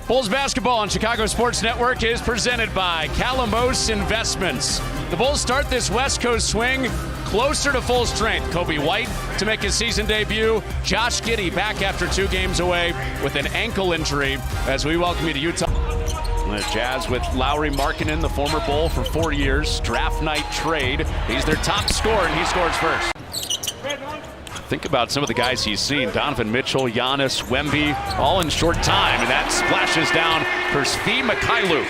Bulls basketball on Chicago Sports Network is presented by Calamos Investments. The Bulls start this West Coast swing closer to full strength. Coby White to make his season debut. Josh Giddey back after 2 games away with an ankle injury as we welcome you to Utah. The Jazz with Lauri Markkanen, the former Bull for 4 years. Draft night trade. He's their top scorer and he scores first. Think about some of the guys he's seen. Donovan Mitchell, Giannis, Wemby, all in short time. And that splashes down for Svi Mykhailiuk.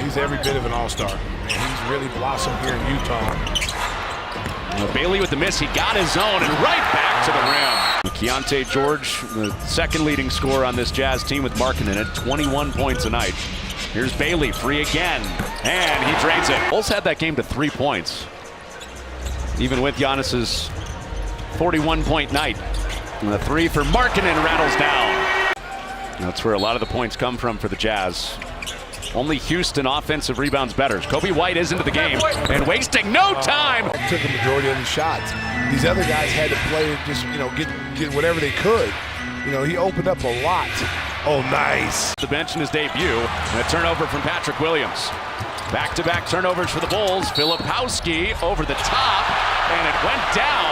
He's every bit of an all-star. He's really blossomed here in Utah. Bailey with the miss. He got his own and right back to the rim. Keyonte George, the second leading scorer on this Jazz team with Markkanen at 21 points a night. Here's Bailey, free again, and he drains it. Bulls had that game to 3 points, even with Giannis's 41-point night. And the 3 for Markkanen rattles down. That's where a lot of the points come from for the Jazz. Only Houston offensive rebounds better. Coby White is into the game and wasting no time. Took the majority of the shots. These other guys had to play, just get whatever they could. He opened up a lot. Oh, nice. The bench in his debut, and a turnover from Patrick Williams. Back-to-back turnovers for the Bulls. Filipowski over the top, and it went down.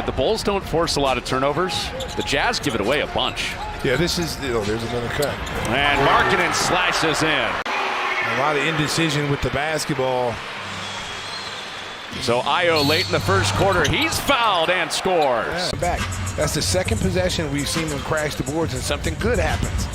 The Bulls don't force a lot of turnovers. The Jazz give it away a bunch. Yeah, there's another cut. And Markkanen slashes in. A lot of indecision with the basketball. So Ayo late in the first quarter, he's fouled and scores. Yeah, back. That's the second possession we've seen them crash the boards and something good happens.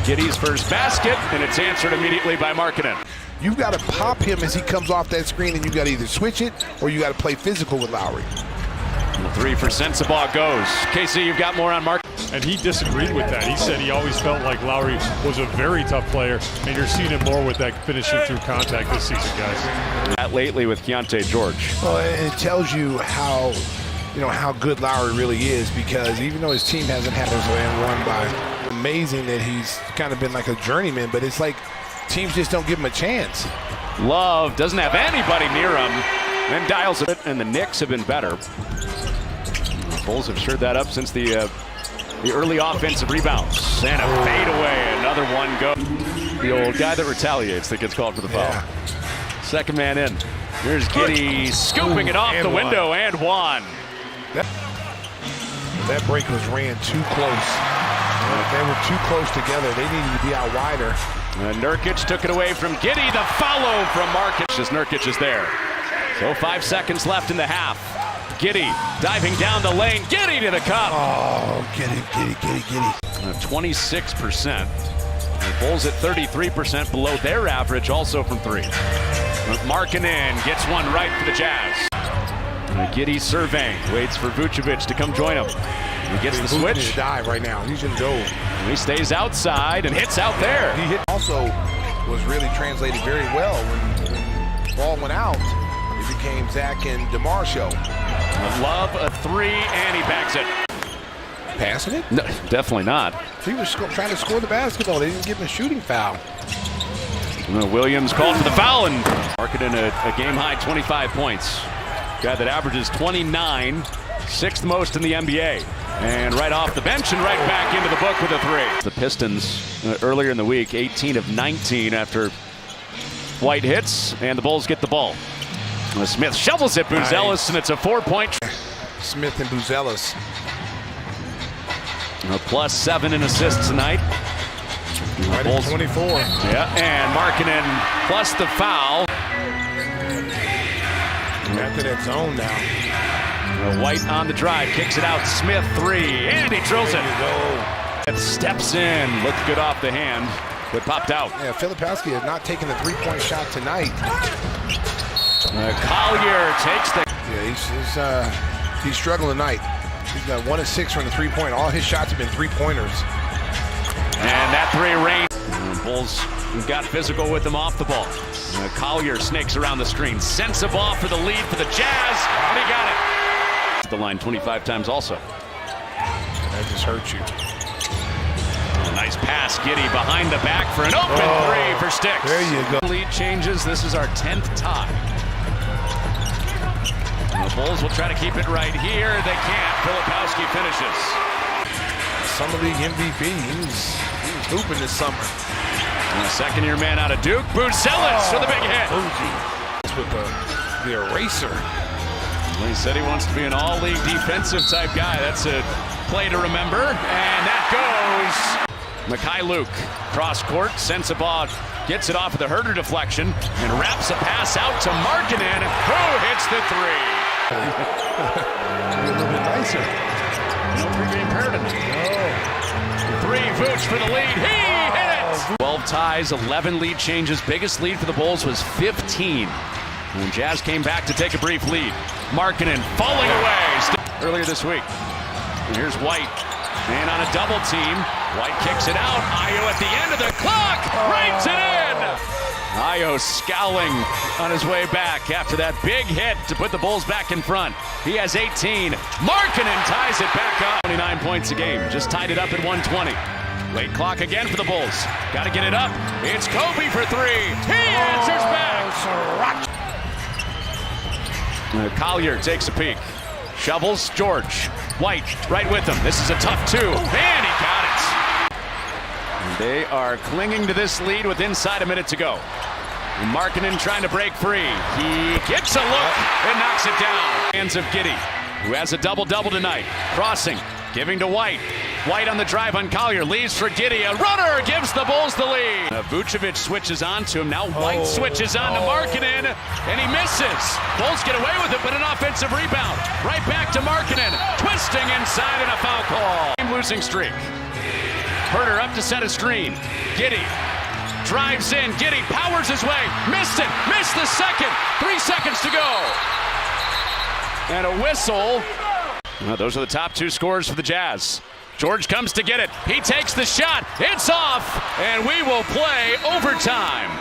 Giddey's first basket, and it's answered immediately by Markkanen. You've got to pop him as he comes off that screen, and you got to either switch it or you got to play physical with Lauri. The 3 for Sensabaugh goes. Casey, you've got more on Mark. And he disagreed with that. He said he always felt like Lauri was a very tough player, and you're seeing it more with that finishing through contact this season, guys. That lately with Keyonte George. Well, it tells you how good Lauri really is, because even though his team hasn't had his land won by, amazing that he's kind of been like a journeyman, but it's like teams just don't give him a chance. Love doesn't have anybody near him, then dials it, and the Knicks have been better. The Bulls have stirred that up since the early offensive rebounds. And a fadeaway, another one go. The old guy that retaliates that gets called for the foul. Yeah. Second man in. Here's Giddey scooping it off the window and one. That break was ran too close. They were too close together. They needed to be out wider. And Nurkic took it away from Giddey. The follow from Markkanen as Nurkic is there. So 5 seconds left in the half. Giddey diving down the lane. Giddey to the cup. Oh, Giddey. 26%. The Bulls at 33% below their average, also from 3. Markkanen gets one right for the Jazz. Giddey surveying, waits for Vucevic to come join him. He gets the switch. He's dive right now. He's in goal. He stays outside and hits out there. He hit also was really translated very well when the ball went out. It became Zach and DeMar show. Love a 3, and he bags it. Passing it? No, definitely not. He was trying to score the basketball. They didn't give him a shooting foul. Williams called for the foul, and Markkanen a game-high 25 points. Guy that averages 29, 6th most in the NBA. And right off the bench and right back into the book with a 3. The Pistons earlier in the week, 18 of 19 after White hits, and the Bulls get the ball. Smith shovels it, Buzelis, nice. And it's a 4-point. Smith and Buzelis. +7 in assists tonight. Right at 24. Yeah, and Markkanen plus the foul. Back to that zone now. White on the drive, kicks it out. Smith 3, and he drills it. And steps in, looked good off the hand, but popped out. Yeah, Filipowski has not taken the 3-point shot tonight. Collier takes the. Yeah, he's struggling tonight. He's got 1 of 6 from the 3-point. All his shots have been 3-pointers. And that 3 rain. The Bulls got physical with them off the ball. Collier snakes around the screen. Sensabaugh for the lead for the Jazz, and he got it. The line 25 times also. That just hurts you. Nice pass, Giddey behind the back for an open 3 for Sticks. There you go. Lead changes. This is our 10th tie. The Bulls will try to keep it right here. They can't. Filipowski finishes. Summer League MVP. He was hooping this summer. And the second-year man out of Duke, Bucelis with a big hit. Bougie with the eraser. Well, he said he wants to be an all-league defensive type guy. That's a play to remember. And that goes. Mekhi Luke, cross court, Sensabaugh gets it off of the Herder deflection and wraps a pass out to Markkanen, who hits the three. A little bit nicer. No pregame prayer tonight. Three, Vooch for the lead. He hit it! 12 ties, 11 lead changes. Biggest lead for the Bulls was 15. When Jazz came back to take a brief lead. Markkanen falling away earlier this week. And here's White. And on a double team, White kicks it out. Ayo at the end of the clock, rains it in. Ayo scowling on his way back after that big hit to put the Bulls back in front. He has 18. Markkanen ties it back up. 29 points a game, just tied it up at 120. Late clock again for the Bulls. Got to get it up. It's Kobe for three. He answers back. Collier takes a peek. Shovels, George. White right with him. This is a tough two. And he got it. And they are clinging to this lead with inside a minute to go. And Markkanen trying to break free. He gets a look and knocks it down. Hands of Giddey, who has a double-double tonight. Crossing, giving to White. White on the drive on Collier. Leaves for Giddey. A runner gives the Bulls the lead. Vucevic switches on to him. Now White switches on to Markkanen, and he misses. Bulls get away with it, but an offensive rebound. Right back to Markkanen. Twisting inside and a foul call. Losing streak. Herder up to set a screen. Giddey drives in. Giddey powers his way. Missed it. Missed the second. 3 seconds to go. And a whistle. Well, those are the top two scorers for the Jazz. George comes to get it. He takes the shot. It's off. And we will play overtime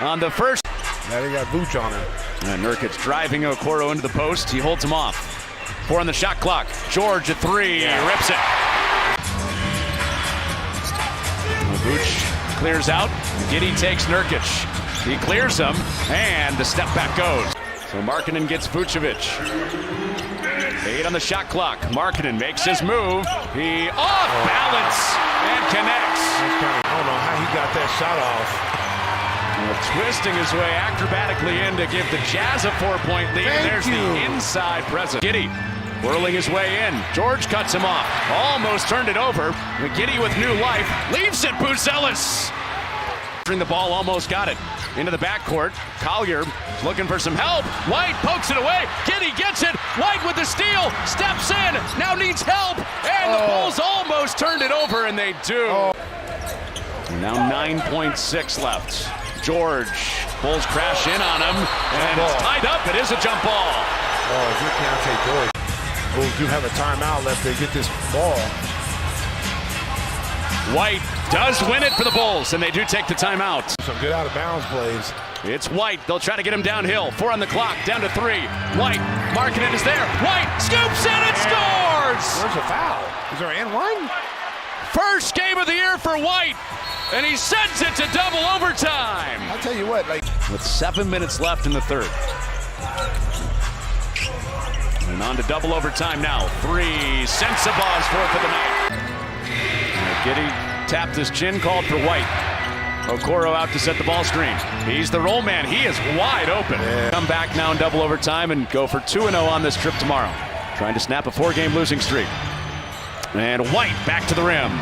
on the first. Now they got Vooch on him. And Nurkic driving Okoro into the post. He holds him off. 4 on the shot clock. George at 3. Rips it. Vooch clears out. Giddey takes Nurkic. He clears him. And the step back goes. So Markkanen gets Vucevic. 8 on the shot clock. Markkanen makes his move. He off balance and connects. I don't know how he got that shot off. Twisting his way acrobatically in to give the Jazz a 4-point lead. And there's the inside presence. Giddey whirling his way in. George cuts him off. Almost turned it over. Giddey with new life. Leaves it. Bucelis. The ball almost got it. Into the backcourt. Collier looking for some help. White pokes it away. Giddey gets it. White with the steal. Steps in. Now needs help. And the Bulls almost turned it over, and they do. Now 9.6 left. George. Bulls crash in on him. And it's tied up. It is a jump ball. Oh, if you're Keontae George, Bulls do have a timeout left. They get this ball. White does win it for the Bulls, and they do take the timeout. Some good out-of-bounds plays. It's White. They'll try to get him downhill. 4 on the clock, down to 3. White, Markkanen is there. White scoops in and scores! Where's the foul? Is there an one? First game of the year for White, and he sends it to double overtime. I'll tell you what, with 7 minutes left in the third. And on to double overtime now. 3, Sensabaugh's 4th of the night. Giddey tapped his chin, called for White. Okoro out to set the ball screen. He's the roll man. He is wide open. Come back now in double overtime and go for 2-0 on this trip tomorrow. Trying to snap a 4-game losing streak. And White back to the rim.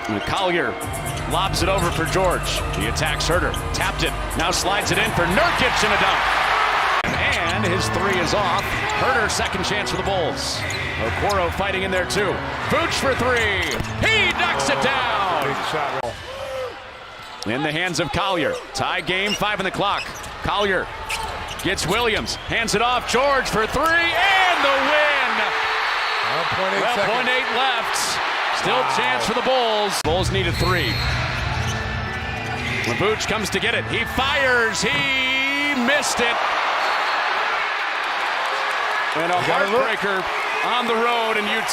And Collier lobs it over for George. He attacks Herder. Tapped it. Now slides it in for Nurkic in a dunk. And his 3 is off. Herder, second chance for the Bulls. Okoro fighting in there too. Vooch for 3. He knocks it down. Big shot. In the hands of Collier. Tie game, 5 on the clock. Collier gets Williams. Hands it off. George for 3. And the win. 12.8 left. Still chance for the Bulls. Bulls need a 3. When Vooch comes to get it, he fires. He missed it. And a heartbreaker on the road in Utah.